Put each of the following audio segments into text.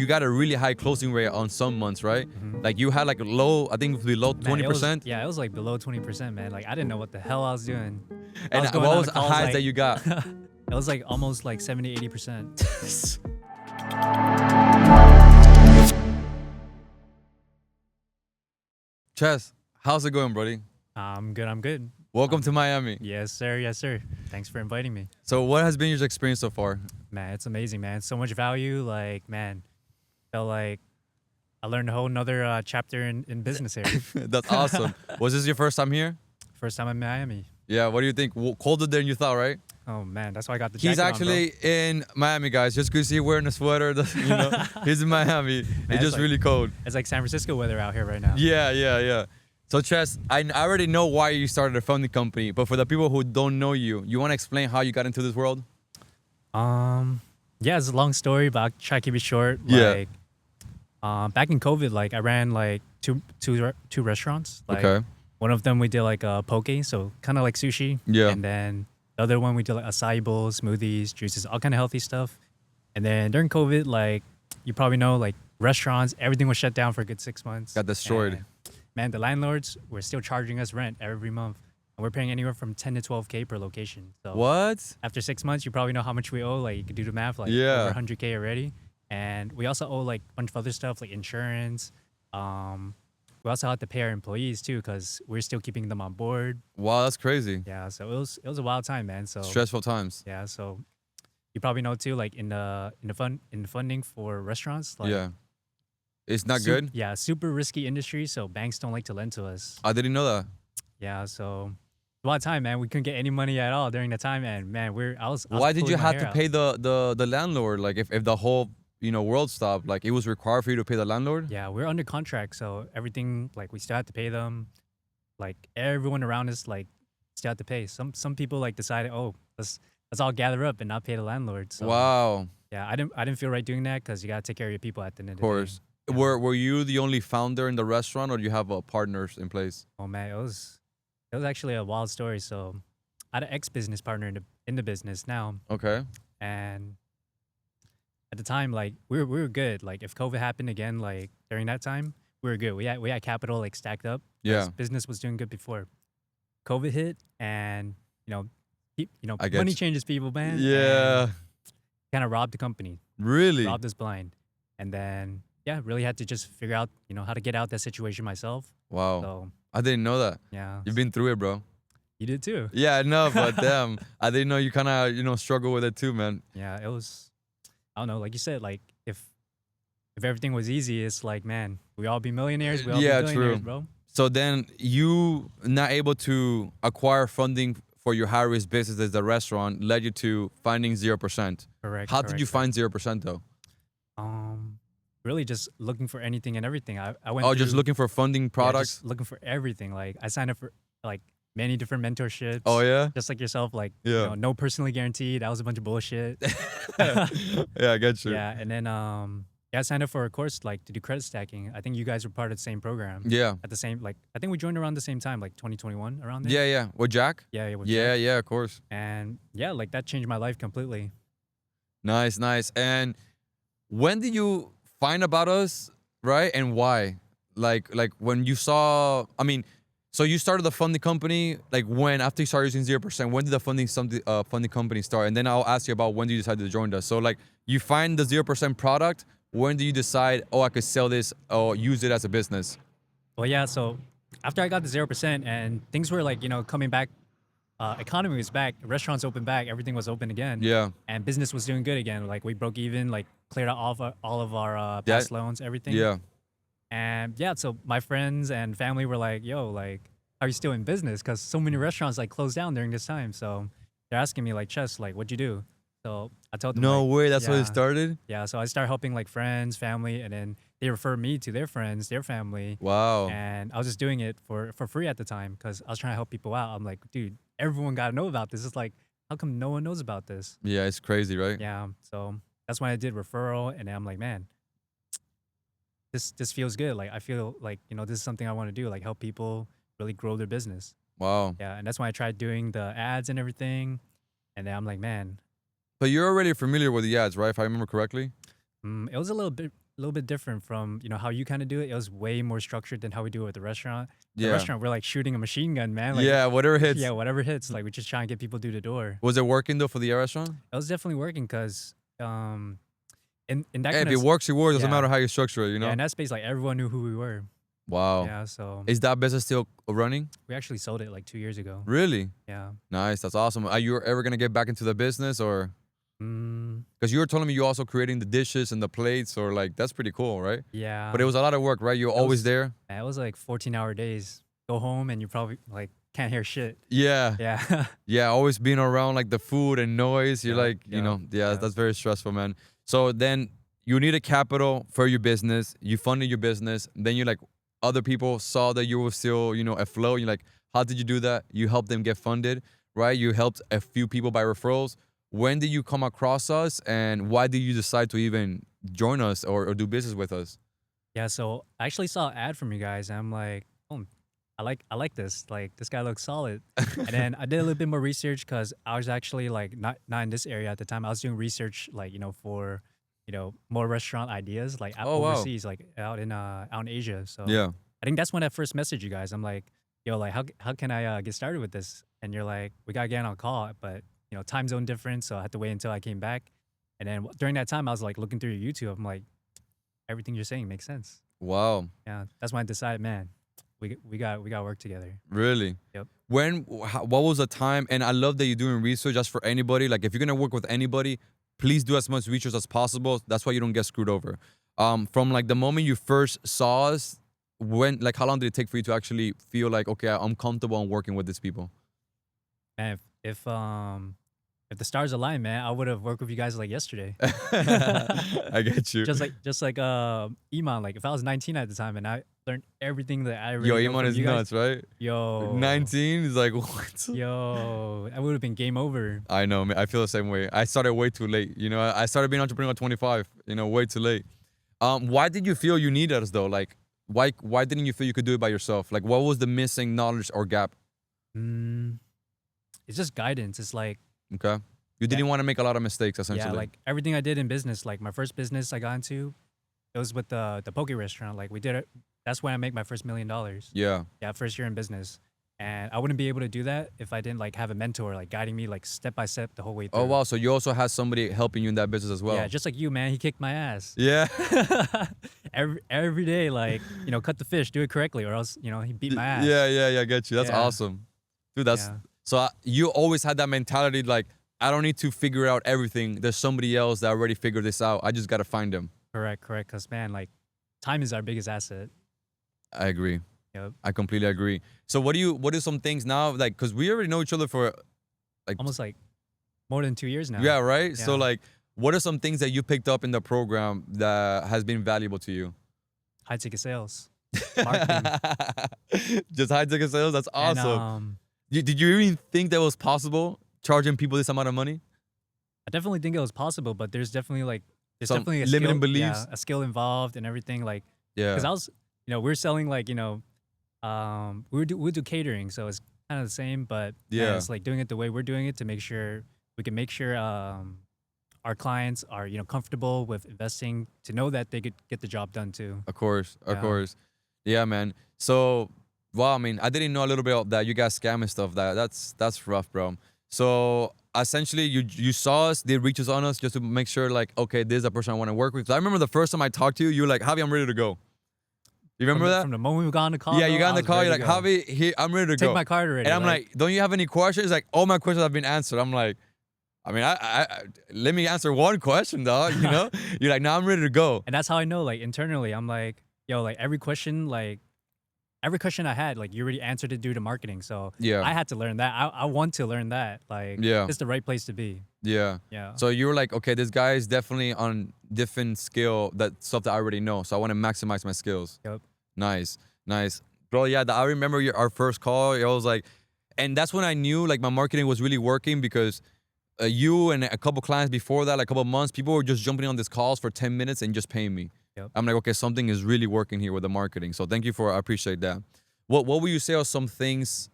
you got a really high closing rate on some months, right? Like you had like a low, I think below Man, it was 20%. yeah, it was like below 20%, man. Like I didn't know what the hell I was doing. I And was going what on was the the calls highs like that you got? it was like almost like 70, 80%. Chess, how's it going, buddy? I'm good. I'm good. Welcome to Miami. Yes, sir. Yes, sir. Thanks for inviting me. So what has been your experience so far? Man, it's amazing, man. So much value. Like, man, felt like I learned a whole nother chapter in business here. That's awesome. Was this your first time here? First time in Miami. Yeah, what do you think? Colder than you thought, right? Oh man, that's why I got the He's jacket actually in Miami, guys. Just because he's wearing a sweater, he's in Miami. Man, It's just like, really cold. It's like San Francisco weather out here right now. Yeah. So, Chess, I already know why you started a funding company, but for the people who don't know you, you want to explain how you got into this world? Yeah, it's a long story, but I'll try to keep it short. Yeah. Like, back in COVID, like I ran like two restaurants. Like, Okay. one of them we did like a poke, so kind of like sushi. Yeah. And then the other one we did like acai bowls, smoothies, juices, all kind of healthy stuff. And then during COVID, like you probably know, like restaurants, everything was shut down for a good 6 months. Got destroyed. And, man, the landlords were still charging us rent every month. And we're paying anywhere from 10 to 12K per location. So What? after 6 months, you probably know how much we owe. Like you could do the math, like Yeah. over 100K already. And we also owe like a bunch of other stuff like insurance. We also had to pay our employees too because we're still keeping them on board. Wow, that's crazy. Yeah, so it was a wild time, man. So Stressful times. yeah, so you probably know too, like in the funding for restaurants, like Yeah. It's not good? Yeah, super risky industry, so banks don't like to lend to us. I didn't know that. Yeah, so a lot of time, man. We couldn't get any money at all during the time, and man, I was Why did you pulling my have hair to out. pay the landlord? Like if the whole world stopped, like it was required for you to pay the landlord? Yeah, we're under contract, so everything like we still had to pay them. Like everyone around us, like still had to pay. Some people like decided, oh, let's all gather up and not pay the landlord. So Wow. yeah, I didn't feel right doing that because you gotta take care of your people at the end of Of the day. course. Yeah. Were you the only founder in the restaurant, or do you have partners in place? Oh man, it was actually a wild story. So I had an ex business partner in the business now, Okay. and at the time, like we were good. Like if COVID happened again, like during that time, we were good. We had capital like stacked up. 'Cause Yeah. business was doing good before COVID hit, and I get money you. changes people, man. Yeah. Kind of robbed the company, Really? robbed us blind, and then yeah, really had to just figure out how to get out that situation myself. Wow. So I didn't know that. yeah, You've been through it, bro. you did too. Yeah, I know, but damn, I didn't know you kind of struggle with it too, man. Yeah, it was. I don't know, like you said, like if everything was easy, it's like, man, we all be millionaires, we all Yeah, be billionaires, true. bro. So then you not able to acquire funding for your high risk business as the restaurant led you to finding 0%. Correct. How did correct, you correct. find 0% though? Really just looking for anything and everything. I went Oh, just through- looking for funding yeah, products? just looking for everything. Like I signed up for like many different mentorships. Oh yeah? Just like yourself, like Yeah. no personally guaranteed. That was a bunch of bullshit. Yeah, I get you. Yeah, and then I signed up for a course like to do credit stacking. I think you guys were part of the same program. Yeah. At the same I think we joined around the same time, like 2021, around there. Yeah. With Jack? Yeah, with Yeah, Jack. yeah, of course. And yeah, like that changed my life completely. Nice. And when did you find about us, right? And why? Like when you saw, I mean, so you started the funding company, like when, after you started using 0%, when did the funding company start? And then I'll ask you about when you decided to join us. So like you find the 0% product, when do you decide, oh, I could sell this or use it as a business? Well, yeah. So after I got the 0% and things were like coming back, economy was back, restaurants opened back, everything was open again. Yeah. And business was doing good again. Like we broke even, like cleared out all of our past loans, everything. Yeah. And yeah, so my friends and family were like, "Yo, like, are you still in business?" Because so many restaurants like closed down during this time. So they're asking me like, "Chess, like, what'd you do?" So I told them, No like, way, that's how yeah. it started? Yeah, so I started helping like friends, family, and then they refer me to their friends, their family. Wow. And I was just doing it for free at the time because I was trying to help people out. I'm like, dude, everyone got to know about this. It's like, how come no one knows about this? Yeah, it's crazy, right? Yeah, so that's when I did referral, and then I'm like, man, this feels good. Like I feel like this is something I want to do, like help people really grow their business. Wow. Yeah, and that's when I tried doing the ads and everything, and then I'm like, man, But you're already familiar with the ads, right? If I remember correctly? it was a little bit different from how you kind of do it. It was way more structured than how we do it at the restaurant. The Yeah. restaurant, we're like shooting a machine gun, man. Like, Yeah, whatever yeah, hits. whatever hits. Like, we just try and get people through the door. Was it working though for the restaurant? It was definitely working because in that Hey, kind if of it works, it works. Doesn't yeah matter how you structure it, you yeah know? in that space, like everyone knew who we were. Wow. Yeah, so Is that business still running? we actually sold it like 2 years ago. Really? Yeah. Nice. That's awesome. Are you ever gonna get back into the business or? Mm, Because you were telling me you also creating the dishes and the plates, or like that's pretty cool, right? But yeah. it was a lot of work, right? You're It always was there. it was like 14-hour days. Go home and you probably like can't hear shit. Yeah, Yeah. yeah. Always being around like the food and noise. You're Yep, like, yep, yeah, yep. that's very stressful, man. So then you needed capital for your business. You funded your business. Then you like other people saw that you were still, afloat. You're like, how did you do that? You helped them get funded, right? You helped a few people by referrals. When did you come across us, and why did you decide to even join us or do business with us? Yeah, so I actually saw an ad from you guys and I'm like, oh, I like this. Like this guy looks solid. And then I did a little bit more research because I was actually like not in this area at the time. I was doing research like, for, more restaurant ideas like Oh wow. overseas, like out in Asia. So Yeah. I think that's when I first messaged you guys. I'm like, yo, like how can I get started with this? And you're like, we gotta get on a call, but time zone difference, so I had to wait until I came back. And then during that time, I was like looking through your YouTube. I'm like, everything you're saying makes sense. Wow. Yeah, that's when I decided, man, we got work together. Really? Yep. What was the time? And I love that you're doing research just for anybody. Like if you're gonna work with anybody, please do as much research as possible. That's why you don't get screwed over. From like the moment you first saw us, like how long did it take for you to actually feel like, okay, I'm comfortable on working with these people? Man, if the stars align, man, I would have worked with you guys like yesterday. I get you. just like Iman, like if I was 19 at the time and I learned everything that I Yo, already know Iman from is you guys, nuts, right? yo, 19 is like what? yo, I would have been game over. I know, man. I feel the same way. I started way too late. I started being an entrepreneur at 25. Way too late. Why did you feel you needed us though? Like, why didn't you feel you could do it by yourself? Like, what was the missing knowledge or gap? Mm, it's just guidance. It's like Okay, you yeah, didn't want to make a lot of mistakes, essentially. yeah, like everything I did in business, like my first business I got into, it was with the poke restaurant. Like we did it. That's when I made my first $1 million. Yeah, Yeah, first year in business. And I wouldn't be able to do that if I didn't like have a mentor like guiding me like step by step the whole way oh through. wow, so you also had somebody helping you in that business as Yeah, well. just like you, man. He kicked my ass. Yeah. every day, like, cut the fish, do it correctly, or else, he beat my ass. Yeah, I get you. That's Yeah. awesome, dude. That's Yeah. so you always had that mentality, like, I don't need to figure out everything. There's somebody else that already figured this out. I just gotta find them. Correct. Cause man, like time is our biggest asset. I agree. Yep. I completely agree. So what are some things now, like, because we already know each other for like Almost like more than 2 years now. yeah, right? So Yeah. like, what are some things that you picked up in the program that has been valuable to you? High ticket sales. Marketing. Just high ticket sales? That's And awesome. Did you even think that was possible, charging people this amount of money? I definitely think it was possible, but there's definitely Some definitely a limiting skill, beliefs? yeah, a skill involved and everything. Like, Yeah, because I was, we're selling like, we do catering, so it's kind of the same, but Yeah. it's like doing it the way we're doing it to make sure we can make sure our clients are comfortable with investing to know that they could get the job done too. of course, of Yeah. course. Yeah, man. So, wow, I mean, I didn't know a little bit of that. You guys scam and stuff. That's rough, bro. So essentially, you saw us, they reached on us just to make sure, like, okay, this is a person I want to work with. 'Cause I remember the first time I talked to you, you were like, Javi, I'm ready to go. You remember From that? from the moment we got on the call, Yeah, you bro, got I in the was call. You're ready like, to go. Javi, here, I'm ready to Take go. my card already. And I'm like, don't you have any questions? Like, all my questions have been answered. I'm like, I mean, I let me answer one question, dog. You're like, no, I'm ready to go. and that's how I know, like internally, I'm like, yo, like every question I had, like you already answered it due to marketing. So Yeah. I had to learn that. I want to learn that. Like, Yeah. it's the right place to be. Yeah. Yeah. So you were like, okay, this guy is definitely on different skill, that stuff that I already know. So I want to maximize my skills. Yep. Nice. Bro, yeah, I remember our first call. I was like, and that's when I knew like my marketing was really working because you and a couple clients before that, like a couple months, people were just jumping on these calls for 10 minutes and just paying me. Yep. I'm like, okay, something is really working here with the marketing. So thank you I appreciate that. What would you say are some things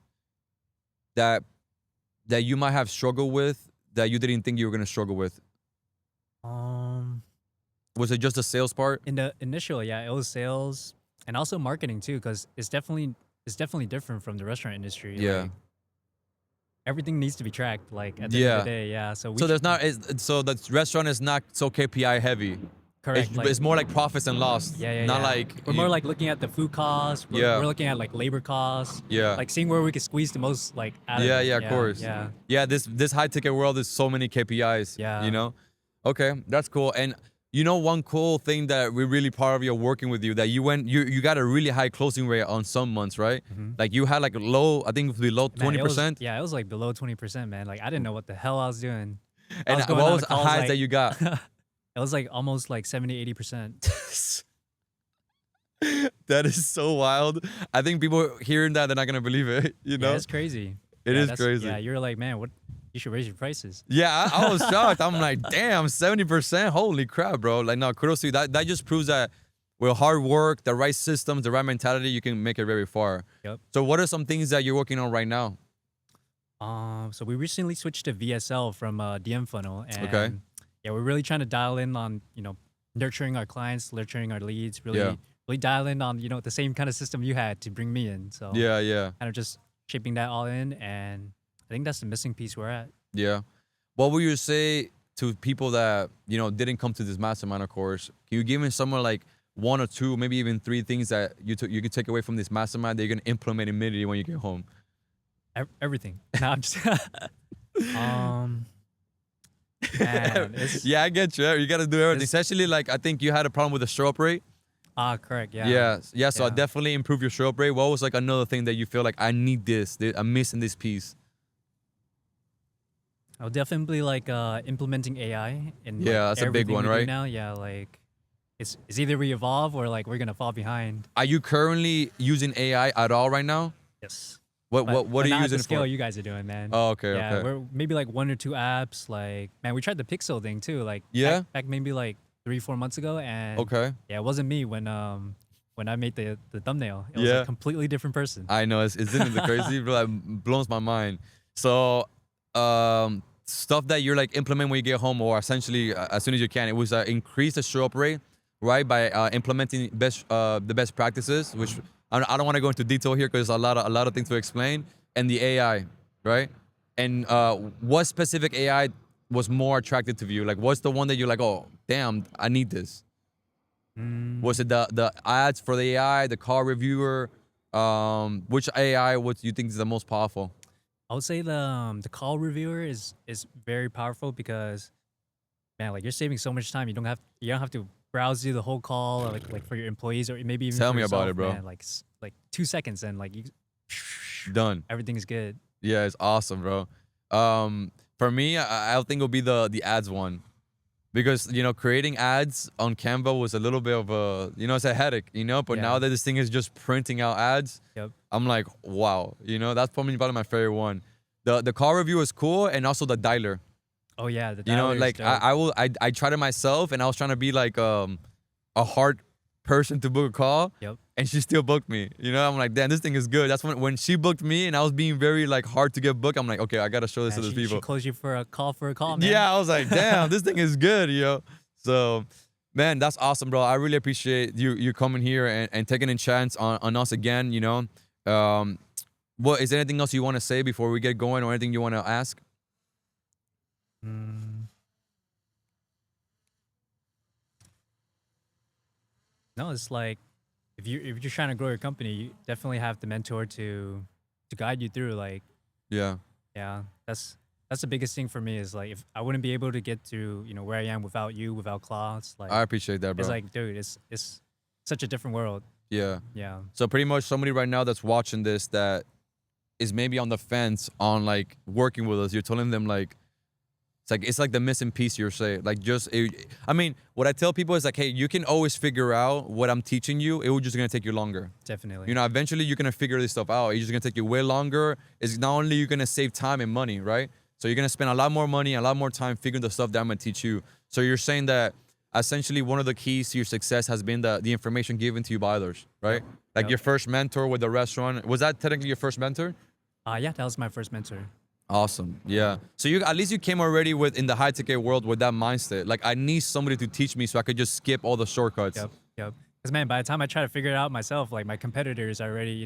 that you might have struggled with that you didn't think you were gonna struggle with? Um, Was it just the sales part? In the initial, yeah, it was sales and also marketing too, because it's definitely different from the restaurant industry. Yeah. Like everything needs to be tracked. Like at the end of Yeah. the day, yeah. So So there's not so the restaurant is not so KPI heavy. correct. Like It's more like profits and loss. yeah, yeah, Not yeah. like We're more like looking at the food costs. Yeah. We're looking at like labor costs. Yeah. Like seeing where we could squeeze the most like out of Yeah, it. yeah, of course. Yeah. Yeah, this high ticket world is so many KPIs. Yeah. You know? Okay, that's cool. And you know one cool thing that we're really proud of you working with you that you got a really high closing rate on some months, right? Like you had like a low, I think it was below Man, 20%. Yeah, it was like below 20%, man. Like I didn't know what the hell I was doing. I And was going what on was the the calls, highs like- that you got? It was like almost like 70-80%. That is so wild. I think people hearing that, they're not gonna believe it. You know? Yeah, it's crazy. It Yeah, is that's- crazy. Yeah, you're like, man, what? You should raise your prices. Yeah, I was shocked. I'm like, damn, 70%. Holy crap, bro. Like, no, kudos to you. That just proves that with hard work, the right systems, the right mentality, you can make it very far. Yep. So what are some things that you're working on right now? So we recently switched to VSL from DM funnel, and Okay. yeah, we're really trying to dial in on nurturing our clients, nurturing our leads, really Yeah. really dial in on the same kind of system you had to bring me in. So Yeah, yeah, kind of just shaping that all in, and I think that's the missing piece we're at. yeah. What would you say to people that, didn't come to this mastermind, of course? Can you give me someone like one or two, maybe even three things that you could take away from this mastermind that you're going to implement immediately when you get home? Everything. No, I'm just man, it's, Yeah, I get you. You got to do everything. It's- Essentially, like, I think you had a problem with the show up rate. correct. Yeah. Yeah. So I Yeah. definitely improve your show up rate. What was like another thing that you feel like I need this? I'm missing this piece. I'll definitely like implementing AI in Yeah, that's a big everything one, we do right? now. Yeah, like it's either we evolve or like we're gonna fall behind. Are you currently using AI at all right now? Yes. What But are you not at using the scale for? you guys are doing, man. Oh, okay, Yeah, okay. we're maybe like one or two apps. Like, man, we tried the Pixel thing too. Like, Yeah? back maybe like 3-4 months ago, and Okay. yeah, it wasn't me when I made the thumbnail. It was Yeah. a completely different person. I know isn't it crazy? It like blows my mind. So, stuff that you're like implement when you get home, or essentially as soon as you can. It was increase the show up rate, right? By implementing the best practices, which I don't want to go into detail here because a lot of things to explain, and the AI, right? And what specific AI was more attractive to you? Like, what's the one that you're like, oh, damn, I need this? Was it the ads for the AI, the car reviewer? Which AI what you think is the most powerful? I would say the call reviewer is very powerful because, man, like you're saving so much time. You don't have to browse through the whole call, or like for your employees, or maybe even Tell for me about yourself, it, bro. Man, like 2 seconds and like you Done. everything's good. Yeah, it's awesome, bro. For me, I think it'll be the ads one, because creating ads on Canva was a little bit of a it's a headache, But now Yeah. that this thing is just printing out ads, Yep. I'm like, wow, that's probably my favorite one. The car review is cool, and also the dialer. Oh yeah, the You know, dialer is like dope. I tried it myself, and I was trying to be like a hard person to book a call. Yep. And she still booked me. I'm like, damn, this thing is good. That's when she booked me, and I was being very like hard to get booked. I'm like, okay, I gotta show this Man, to these she people. closed you for a call, man. Yeah, I was like, damn, this thing is good, So, man, that's awesome, bro. I really appreciate you coming here and taking a chance on us again. What is there anything else you want to say before we get going, or anything you want to ask? Mm. No, it's like if you're trying to grow your company, you definitely have the mentor to guide you through. Like, Yeah. yeah, that's the biggest thing for me is like if I wouldn't be able to get to where I am without you, without Klaus. Like, I appreciate that, bro. it's like, dude, it's such a different world. Yeah. Yeah. So pretty much somebody right now that's watching this that is maybe on the fence on like working with us, you're telling them like it's like the missing piece you're saying. Like I mean, what I tell people is like, hey, you can always figure out what I'm teaching you. It was just gonna take you longer. Definitely. Eventually you're gonna figure this stuff out. It's just gonna take you way longer. It's not only you're gonna save time and money, right? So you're gonna spend a lot more money, a lot more time figuring the stuff that I'm gonna teach you. So you're saying that essentially one of the keys to your success has been the information given to you by others, right? Like Yep. your first mentor with the restaurant. Was that technically your first mentor? Yeah, that was my first mentor. Awesome. Yeah. So you at least you came already with in the high ticket world with that mindset. Like I need somebody to teach me so I could just skip all the shortcuts. Yep, yep. Because man, by the time I try to figure it out myself, like my competitors are already,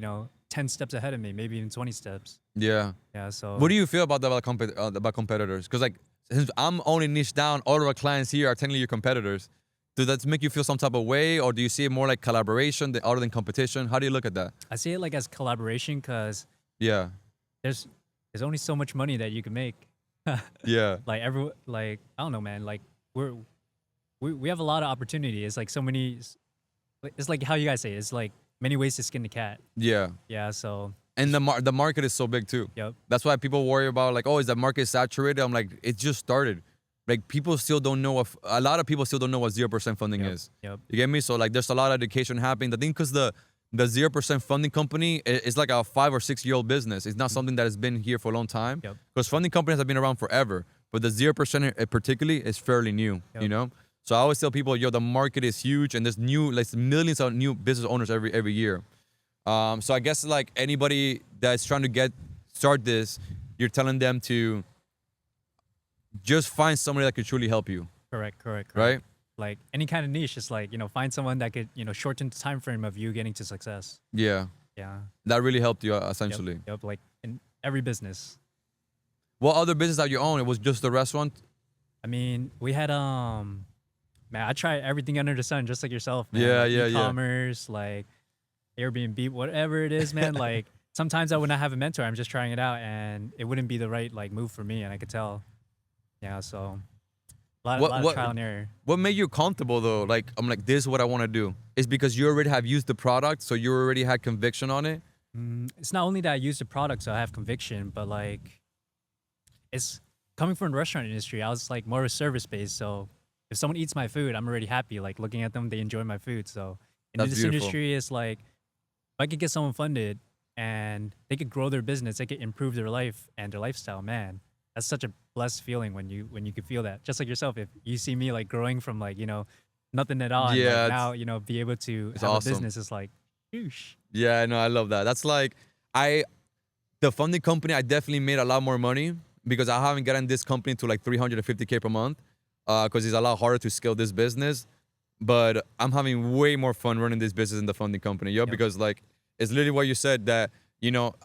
10 steps ahead of me, maybe even 20 steps. Yeah. Yeah, What so do you feel about that about competitors? Because like since I'm only niche down, all of our clients here are technically your competitors. Does that make you feel some type of way, or do you see it more like collaboration other than competition? How do you look at that? I see it like as collaboration because Yeah. there's there's only so much money that you can make. Yeah. Like I don't know, man. Like we have a lot of opportunity. It's like so many. It's like how you guys say it, it's like many ways to skin the cat. Yeah. Yeah. So And the market is so big too. yep. That's why people worry about like, oh, is the market saturated? I'm like, it just started. Like people still don't know if a lot of people still don't know what 0% funding Yep. is. Yep. You get me? So like, there's a lot of education happening. The thing, because the 0% funding company is like a 5 or 6 year old business. It's not something that has been here for a long time. Yep. Because funding companies have been around forever, but the 0% particularly is fairly new. Yep. You know. So I always tell people, yo, the market is huge, and there's like millions of new business owners every year. So I guess like anybody that's trying to start this, you're telling them to just find somebody that could truly help you, Correct. right? Like any kind of niche, just like find someone that could shorten the time frame of you getting to success. Yeah, Yeah. that really helped you Yep. essentially. Yep. Like in every business. What other business that you own? It was just the restaurant. I mean, we had man, I try everything under the sun, just like yourself, man. Yeah, Like yeah, yeah. e-commerce, like Airbnb, whatever it is, man. Like sometimes I would not have a mentor. I'm just trying it out, and it wouldn't be the right like move for me, and I could tell. Yeah, so lot of trial and error. What made you comfortable though? Like I'm like, this is what I want to do. Is because you already have used the product, so you already had conviction on it. It's not only that I use the product, so I have conviction, but like it's coming from the restaurant industry. I was like more of a service based, so if someone eats my food, I'm already happy. Like looking at them, they enjoy my food. So in That's this beautiful. industry, it's like if I could get someone funded and they could grow their business, they could improve their life and their lifestyle. Man, that's such a blessed feeling when you could feel that. Just like yourself, if you see me like growing from like nothing at all, and Yeah, like now be able to it's have awesome. a business, it's like, whoosh. Yeah, no, I love that. That's like the funding company. I definitely made a lot more money because I haven't gotten this company to like 350K per month. Because it's a lot harder to scale this business. But I'm having way more fun running this business in the funding company, yo. Yep. Because like it's literally what you said that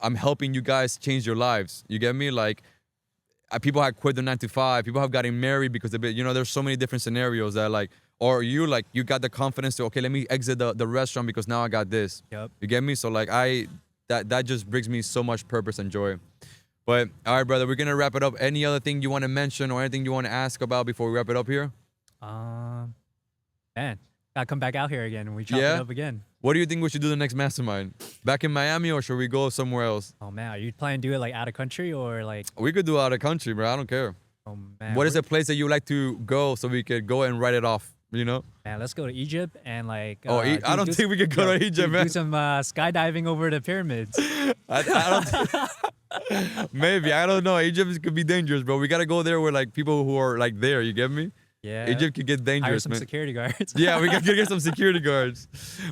I'm helping you guys change your lives. You get me? Like people have quit their 9 to 5. People have gotten married because there's so many different scenarios that like, or you got the confidence to okay, let me exit the restaurant because now I got this. Yep. You get me? So like that just brings me so much purpose and joy. But all right, brother, we're gonna wrap it up. Any other thing you want to mention or anything you want to ask about before we wrap it up here? Man, gotta come back out here again and we chop it Yeah? up again. What do you think we should do the next mastermind? Back in Miami, or should we go somewhere else? Oh man, are you planning to do it like out of country or like? We could do out of country, bro. I don't care. Oh man, What is a place that you like to go so we could go and write it off? Man, let's go to Egypt and like. I don't think we could go to Egypt, man. Do some skydiving over the pyramids. I don't. Maybe, I don't know. Egypt could be dangerous, bro. We gotta go there where like people who are like there. You get me? Yeah. Egypt could get Hire dangerous, some man. security guards. Yeah, we gotta get some security guards.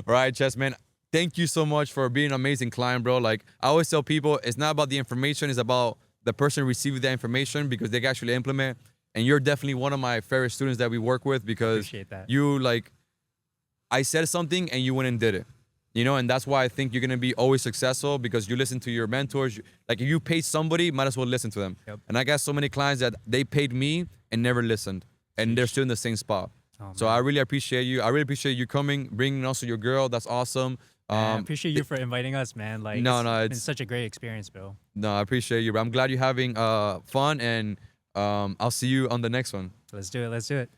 All right, Chess, man. Thank you so much for being an amazing client, bro. Like I always tell people, it's not about the information, it's about the person receiving that information because they can actually implement. And you're definitely one of my favorite students that we work with because Appreciate that. you I said something and you went and did it. And that's why I think you're gonna be always successful because you listen to your mentors. Like if you pay somebody, might as well listen to them. Yep. And I got so many clients that they paid me and never listened, and they're still in the same spot. Oh, So man. I really appreciate you. I really appreciate you coming, bringing also your girl. That's awesome. Man, I appreciate you for inviting us, man. Like, No, it's no, been it's- such a great experience, bro. No, I appreciate you. But I'm glad you're having fun, and I'll see you on the next one. Let's do it.